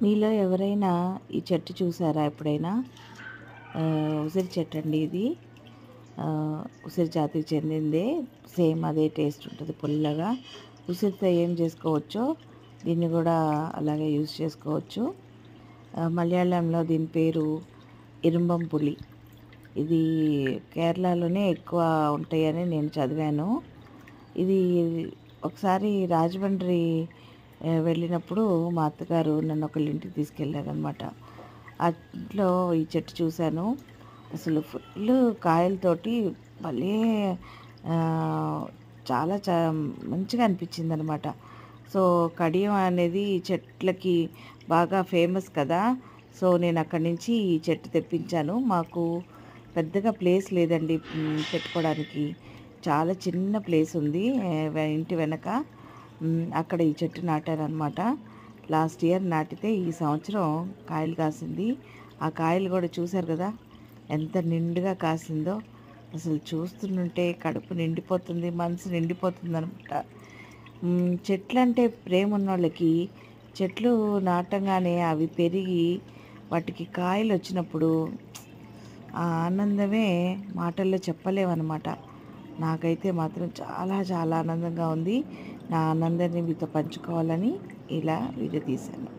మీలో ఎవరైనా ఈ చెట్టు చూసారా ఎప్పుడైనా? ఉసిరి చెట్టండి ఇది. ఉసిరి జాతికి చెందిందే. సేమ్ అదే టేస్ట్ ఉంటది పుల్లగా. ఉసిరితో ఏం చేసుకోవచ్చో దీన్ని గూడా అలాగే యూజ్ చేసుకోవచ్చు. మలయాళంలో దీని పేరు ఇరుంబం పులి. ఇది కేరళలోనే ఎక్కువ ఉంటాయని నేను చదివాను. ఇది ఒకసారి రాజమండ్రి వెళ్ళినప్పుడు మా అత్తగారు నన్ను ఒకళ్ళ ఇంటికి తీసుకెళ్లారనమాట. ఆ ఇంట్లో ఈ చెట్టు చూశాను. అసలు ఫుల్లు కాయలతోటి భలే ఆహ్, చాలా మంచిగా అనిపించిందనమాట. సో, కడియం అనేది చెట్లకి బాగా ఫేమస్ కదా! సో, నేను అక్కడి నుంచి ఈ చెట్టు తెప్పించాను. మాకు పెద్దగా ప్లేస్ లేదండి పెట్టుకోవడానికి. చాలా చిన్న ప్లేస్ ఉంది ఇంటి వెనక. అక్కడ ఈ చెట్టు నాటారనమాట. లాస్ట్ ఇయర్ నాటితే ఈ సంవత్సరం కాయలు కాసింది. ఆ కాయలు కూడా చూసారు కదా! ఎంత నిండుగా కాసిందో. అసలు చూస్తుంటే కడుపు నిండిపోతుంది. మనసు నిండిపోతుందనమాట. చెట్లంటే ప్రేమున్నోళ్ళకి చెట్లు నాటంగానే అవి పెరిగి వాటికి కాయలొచ్చినప్పుడు ఆ ఆనందమే మాటల్లో చెప్పలేమనమాట. నాకైతే మాత్రం చాలా చాలా ఆనందంగా ఉంది. నా ఆనందాన్ని మీతో పంచుకోవాలని ఇలా వీడియో తీశాను.